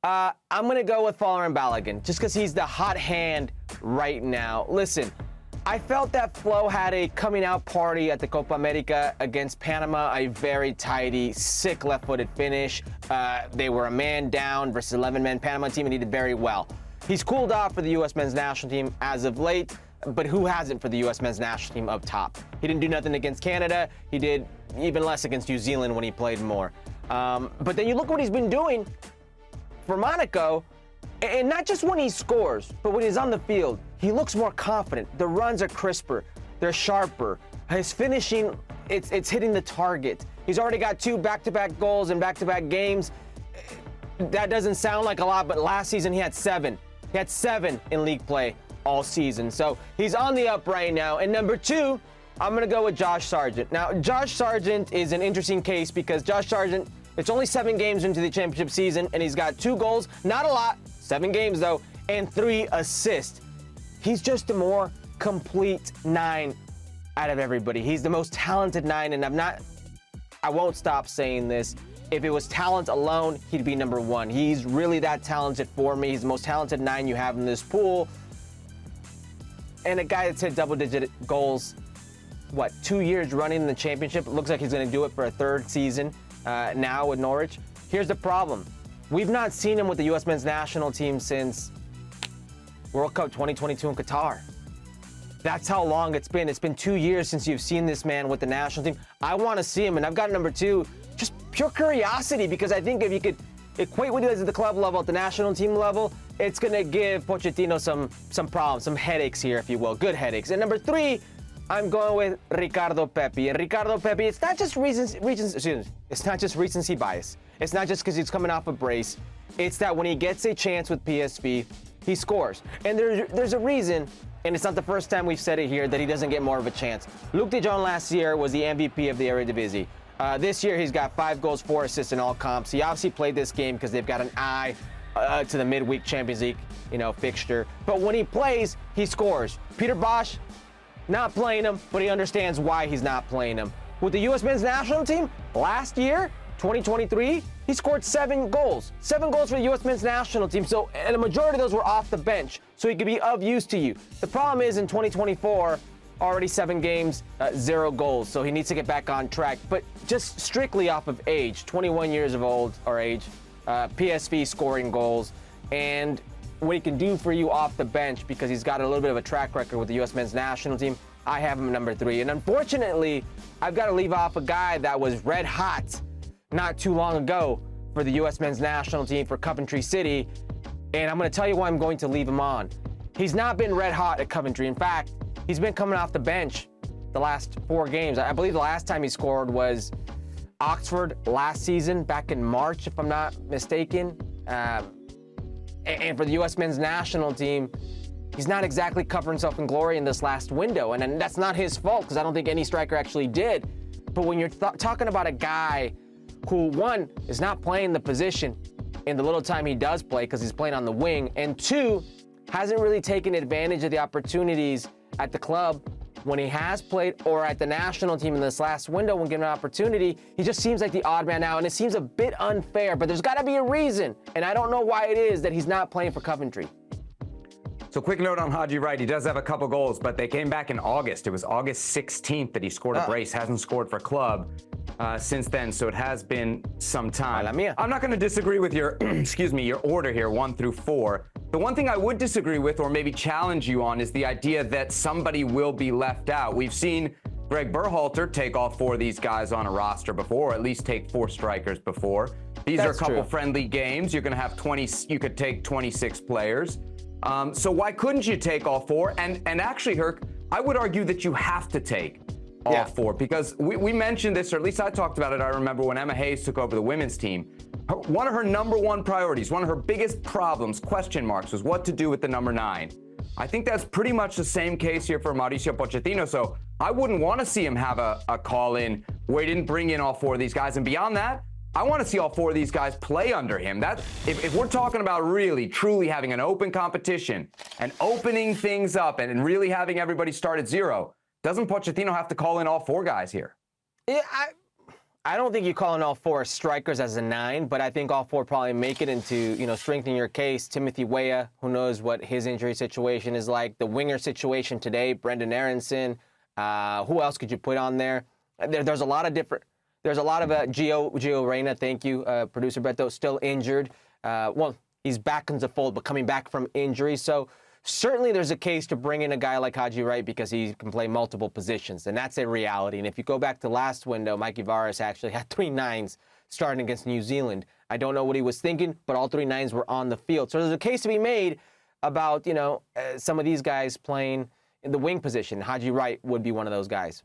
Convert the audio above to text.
I'm going to go with Folarin Balogun just because he's the hot hand right now. Listen, I felt that Flo had a coming out party at the Copa America against Panama, a very tidy, sick left-footed finish. They were a man down versus 11-man Panama team, and he did very well. He's cooled off for the U.S. men's national team as of late, but who hasn't for the U.S. men's national team up top? He didn't do nothing against Canada. He did even less against New Zealand when he played more. But then you look what he's been doing for Monaco, and not just when he scores, but when he's on the field, he looks more confident. The runs are crisper, they're sharper. His finishing, it's hitting the target. He's already got 2 back-to-back goals in back-to-back games. That doesn't sound like a lot, but last season he had 7. He had 7 in league play all season. So he's on the up right now. And number 2, I'm going to go with Josh Sargent. Now, Josh Sargent is an interesting case because Josh Sargent, it's only 7 games into the championship season, and he's got 2 goals, not a lot, 7 games though, and 3 assists. He's just a more complete 9 out of everybody. He's the most talented 9, and I won't stop saying this. If it was talent alone, he'd be number 1. He's really that talented for me. He's the most talented 9 you have in this pool. And a guy that's hit double-digit goals, 2 years running in the championship? It looks like he's going to do it for a 3rd season now with Norwich. Here's the problem. We've not seen him with the U.S. men's national team since World Cup 2022 in Qatar. That's how long it's been. It's been 2 years since you've seen this man with the national team. I want to see him, and I've got number 2, just pure curiosity, because I think if you could equate what he does at the club level, at the national team level, it's going to give Pochettino some problems, some headaches here, if you will, good headaches. And number 3, I'm going with Ricardo Pepi. And Ricardo Pepi, it's not just recency bias. It's not just because he's coming off a brace. It's that when he gets a chance with PSV, he scores. And there's a reason, and it's not the first time we've said it here, that he doesn't get more of a chance. Luc de Jong last year was the MVP of the Eredivisie. This year, he's got 5 goals, 4 assists in all comps. He obviously played this game because they've got an eye to the midweek Champions League, fixture. But when he plays, he scores. Peter Bosz, not playing him, but he understands why he's not playing him. With the U.S. men's national team, last year, 2023, he scored 7 goals. 7 goals for the U.S. men's national team. So, and the majority of those were off the bench, so he could be of use to you. The problem is in 2024, already 7 games, 0 goals. So he needs to get back on track. But just strictly off of age, 21 years of age, PSV scoring goals, and what he can do for you off the bench, because he's got a little bit of a track record with the U.S. men's national team. I have him number 3. And unfortunately, I've got to leave off a guy that was red hot not too long ago for the U.S. men's national team for Coventry City. And I'm going to tell you why I'm going to leave him on. He's not been red hot at Coventry. In fact, he's been coming off the bench the last 4 games. I believe the last time he scored was Oxford last season, back in March, if I'm not mistaken. And for the U.S. men's national team, he's not exactly covering himself in glory in this last window. And that's not his fault, because I don't think any striker actually did. But when you're talking about a guy who, 1, is not playing the position in the little time he does play because he's playing on the wing, and 2, hasn't really taken advantage of the opportunities at the club when he has played, or at the national team in this last window when given an opportunity, he just seems like the odd man out, and it seems a bit unfair, but there's got to be a reason, and I don't know why it is that he's not playing for Coventry. So quick note on Haji Wright. He does have a couple goals, but they came back in August. It was August 16th that he scored a brace. Hasn't scored for club since then, so it has been some time. I'm not going to disagree with your, your order here, 1 through 4. The one thing I would disagree with, or maybe challenge you on, is the idea that somebody will be left out. We've seen Greg Berhalter take all 4 of these guys on a roster before, or at least take 4 strikers before. These are a couple friendly games. You're going to have 20, you could take 26 players. So why couldn't you take all 4? And actually, Herc, I would argue that you have to take all 4, because we mentioned this, or at least I talked about it. I remember when Emma Hayes took over the women's team, one of her number 1 priorities, one of her biggest problems, question marks, was what to do with the number 9. I think that's pretty much the same case here for Mauricio Pochettino. So I wouldn't want to see him have a call in where he didn't bring in all 4 of these guys. And beyond that, I want to see all 4 of these guys play under him. If we're talking about really, truly having an open competition and opening things up and really having everybody start at 0, doesn't Pochettino have to call in all 4 guys here? Yeah, I don't think you call in all four strikers as a 9, but I think all four probably make it into, strengthening your case. Timothy Weah, who knows what his injury situation is like. The winger situation today, Brendan Aronson. Who else could you put on there? There's a lot of Gio Reyna, thank you, producer Beto, still injured. Well, he's back into the fold, but coming back from injury. So certainly there's a case to bring in a guy like Haji Wright because he can play multiple positions, and that's a reality. And if you go back to last window, Mikey Varas actually had 3 9s starting against New Zealand. I don't know what he was thinking, but all 3 9s were on the field. So there's a case to be made about, some of these guys playing in the wing position. Haji Wright would be one of those guys.